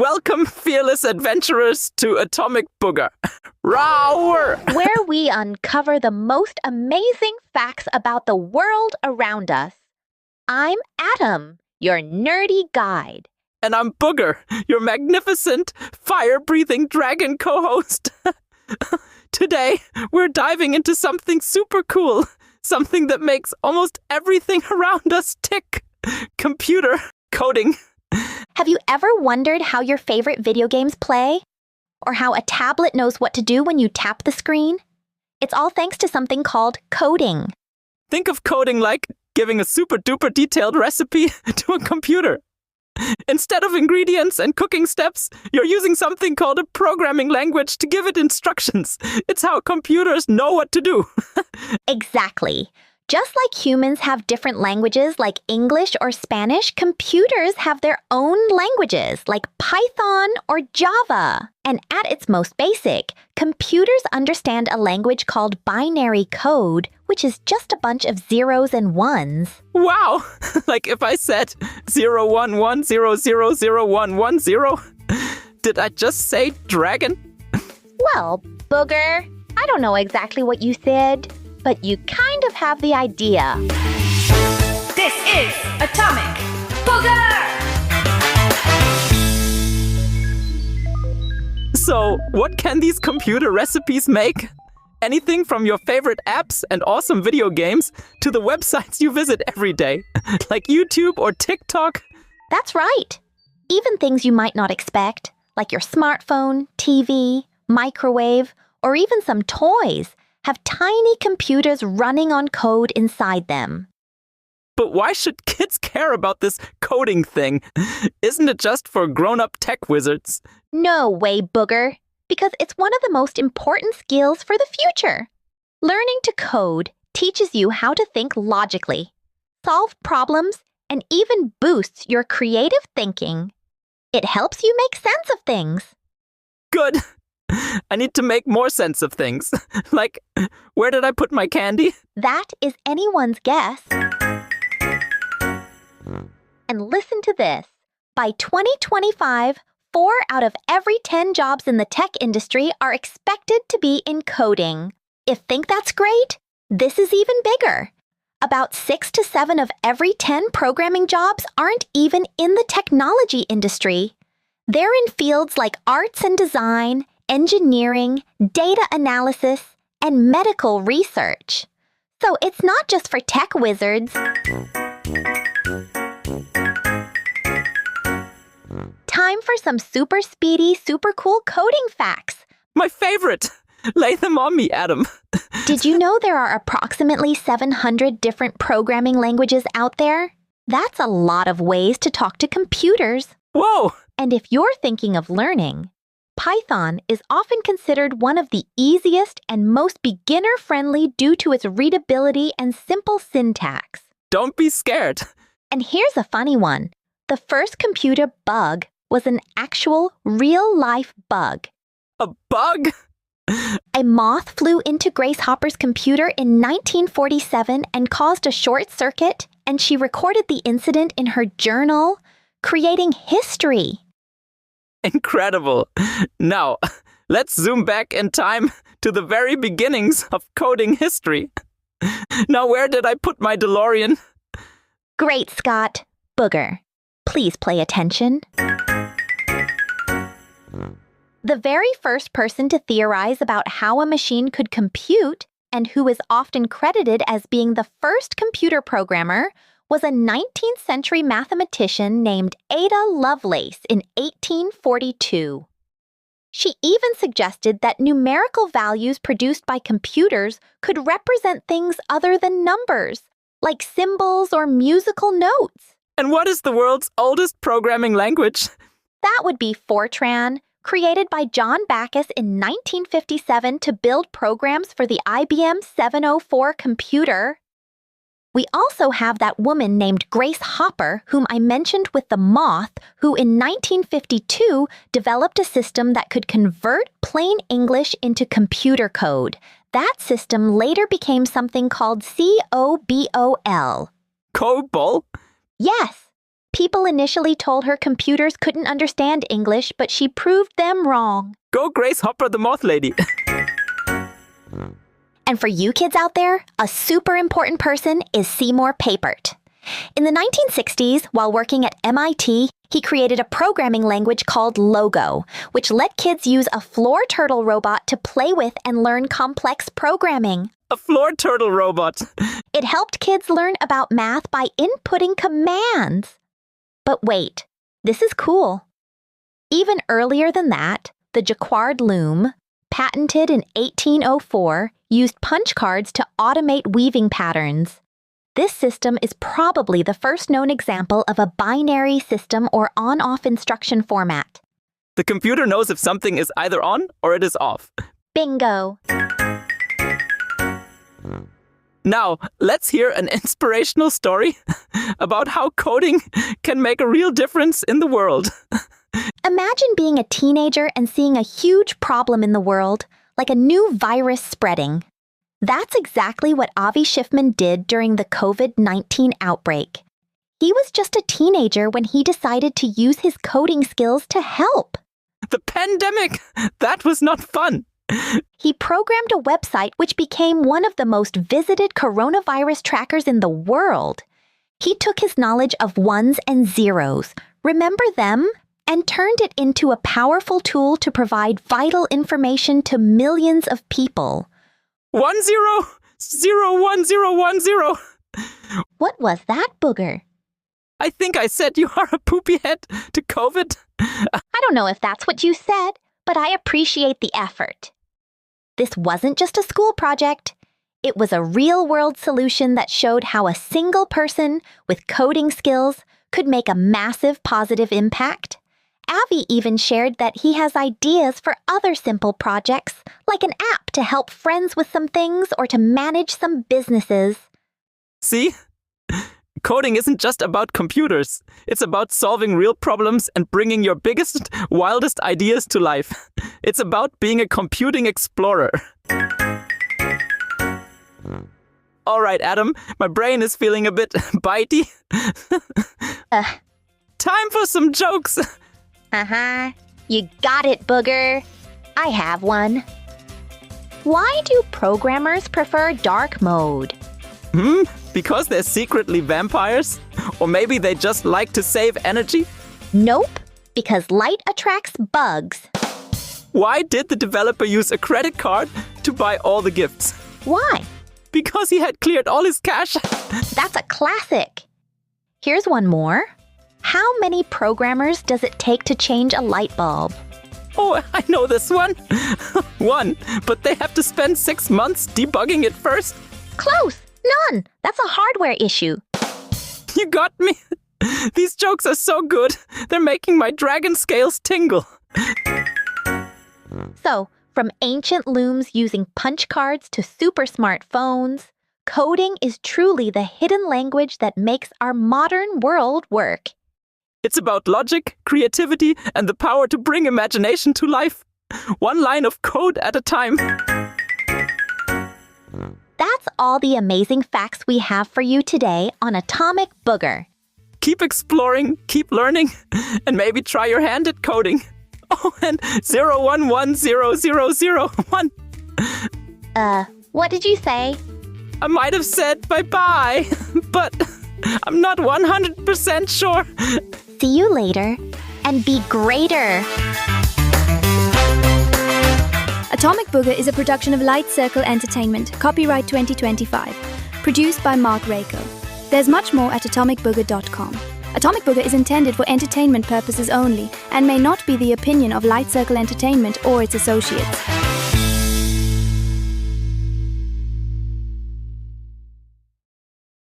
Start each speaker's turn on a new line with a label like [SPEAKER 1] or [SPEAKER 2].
[SPEAKER 1] Welcome, fearless adventurers, to Atomic Booger. Roar!
[SPEAKER 2] Where we uncover the most amazing facts about the world around us. I'm Adam, your nerdy guide.
[SPEAKER 1] And I'm Booger, your magnificent, fire-breathing dragon co-host. Today, we're diving into something super cool. Something that makes almost everything around us tick. Computer coding.
[SPEAKER 2] Have you ever wondered how your favorite video games play? Or how a tablet knows what to do when you tap the screen? It's all thanks to something called coding.
[SPEAKER 1] Think of coding like giving a super-duper detailed recipe to a computer. Instead of ingredients and cooking steps, you're using something called a programming language to give it instructions. It's how computers know what to do.
[SPEAKER 2] Exactly. Just like humans have different languages like English or Spanish, computers have their own languages like Python or Java. And at its most basic, computers understand a language called binary code, which is just a bunch of zeros and ones.
[SPEAKER 1] Wow! Like if I said 011000110. Did I just say dragon?
[SPEAKER 2] Well, Booger, I don't know exactly what you said, but you kind of have the idea.
[SPEAKER 3] This is Atomic Booger!
[SPEAKER 1] So, what can these computer recipes make? Anything from your favorite apps and awesome video games to the websites you visit every day, like YouTube or TikTok.
[SPEAKER 2] That's right. Even things you might not expect, like your smartphone, TV, microwave, or even some toys, have tiny computers running on code inside them.
[SPEAKER 1] But why should kids care about this coding thing? Isn't it just for grown-up tech wizards?
[SPEAKER 2] No way, Booger, because it's one of the most important skills for the future. Learning to code teaches you how to think logically, solve problems, and even boosts your creative thinking. It helps you make sense of things.
[SPEAKER 1] Good. I need to make more sense of things. Like, where did I put my candy?
[SPEAKER 2] That is anyone's guess. And listen to this. By 2025, 4 out of every 10 jobs in the tech industry are expected to be in coding. Think that's great? This is even bigger. About 6 to 7 of every 10 programming jobs aren't even in the technology industry. They're in fields like arts and design, engineering, data analysis, and medical research. So it's not just for tech wizards. Time for some super speedy, super cool coding facts.
[SPEAKER 1] My favorite! Lay them on me, Adam.
[SPEAKER 2] Did you know there are approximately 700 different programming languages out there? That's a lot of ways to talk to computers.
[SPEAKER 1] Whoa!
[SPEAKER 2] And if you're thinking of learning, Python is often considered one of the easiest and most beginner-friendly due to its readability and simple syntax.
[SPEAKER 1] Don't be scared.
[SPEAKER 2] And here's a funny one. The first computer bug was an actual, real-life bug.
[SPEAKER 1] A bug?
[SPEAKER 2] A moth flew into Grace Hopper's computer in 1947 and caused a short circuit, and she recorded the incident in her journal, creating history.
[SPEAKER 1] Incredible. Now, let's zoom back in time to the very beginnings of coding history. Now, where did I put my DeLorean?
[SPEAKER 2] Great, Scott. Booger, please pay attention. The very first person to theorize about how a machine could compute, and who is often credited as being the first computer programmer, was a 19th century mathematician named Ada Lovelace in 1842. She even suggested that numerical values produced by computers could represent things other than numbers, like symbols or musical notes.
[SPEAKER 1] And what is the world's oldest programming language?
[SPEAKER 2] That would be Fortran, created by John Backus in 1957 to build programs for the IBM 704 computer. We also have that woman named Grace Hopper, whom I mentioned with the moth, who in 1952 developed a system that could convert plain English into computer code. That system later became something called COBOL.
[SPEAKER 1] COBOL?
[SPEAKER 2] Yes. People initially told her computers couldn't understand English, but she proved them wrong.
[SPEAKER 1] Go Grace Hopper the Moth Lady.
[SPEAKER 2] And for you kids out there, a super important person is Seymour Papert. In the 1960s, while working at MIT, he created a programming language called Logo, which let kids use a floor turtle robot to play with and learn complex programming.
[SPEAKER 1] A floor turtle robot.
[SPEAKER 2] It helped kids learn about math by inputting commands. But wait, this is cool. Even earlier than that, the Jacquard loom, patented in 1804, used punch cards to automate weaving patterns. This system is probably the first known example of a binary system or on-off instruction format.
[SPEAKER 1] The computer knows if something is either on or it is off.
[SPEAKER 2] Bingo!
[SPEAKER 1] Now, let's hear an inspirational story about how coding can make a real difference in the world.
[SPEAKER 2] Imagine being a teenager and seeing a huge problem in the world, like a new virus spreading. That's exactly what Avi Schiffman did during the COVID-19 outbreak. He was just a teenager when he decided to use his coding skills to help.
[SPEAKER 1] The pandemic! That was not fun!
[SPEAKER 2] He programmed a website which became one of the most visited coronavirus trackers in the world. He took his knowledge of ones and zeros, remember them, and turned it into a powerful tool to provide vital information to millions of people.
[SPEAKER 1] 10101010.
[SPEAKER 2] What was that, Booger?
[SPEAKER 1] I think I said you are a poopy head to COVID.
[SPEAKER 2] I don't know if that's what you said, but I appreciate the effort. This wasn't just a school project. It was a real-world solution that showed how a single person with coding skills could make a massive positive impact. Avi even shared that he has ideas for other simple projects, like an app to help friends with some things or to manage some businesses.
[SPEAKER 1] See? Coding isn't just about computers. It's about solving real problems and bringing your biggest, wildest ideas to life. It's about being a computing explorer. All right, Adam, my brain is feeling a bit bitey. Time for some jokes.
[SPEAKER 2] You got it, Booger. I have one. Why do programmers prefer dark mode?
[SPEAKER 1] Because they're secretly vampires? Or maybe they just like to save energy?
[SPEAKER 2] Nope, because light attracts bugs.
[SPEAKER 1] Why did the developer use a credit card to buy all the gifts?
[SPEAKER 2] Why?
[SPEAKER 1] Because he had cleared all his cash.
[SPEAKER 2] That's a classic. Here's one more. How many programmers does it take to change a light bulb?
[SPEAKER 1] Oh, I know this one. One, but they have to spend 6 months debugging it first.
[SPEAKER 2] Close. None. That's a hardware issue.
[SPEAKER 1] You got me. These jokes are so good. They're making my dragon scales tingle.
[SPEAKER 2] So, from ancient looms using punch cards to super smart phones, coding is truly the hidden language that makes our modern world work.
[SPEAKER 1] It's about logic, creativity, and the power to bring imagination to life. One line of code at a time.
[SPEAKER 2] That's all the amazing facts we have for you today on Atomic Booger.
[SPEAKER 1] Keep exploring, keep learning, and maybe try your hand at coding. Oh, and 0110001.
[SPEAKER 2] What did you say?
[SPEAKER 1] I might have said bye-bye, but I'm not 100% sure.
[SPEAKER 2] See you later, and be greater.
[SPEAKER 4] Atomic Booger is a production of Light Circle Entertainment, copyright 2025, produced by Mark Rako. There's much more at atomicbooger.com. Atomic Booger is intended for entertainment purposes only and may not be the opinion of Light Circle Entertainment or its associates.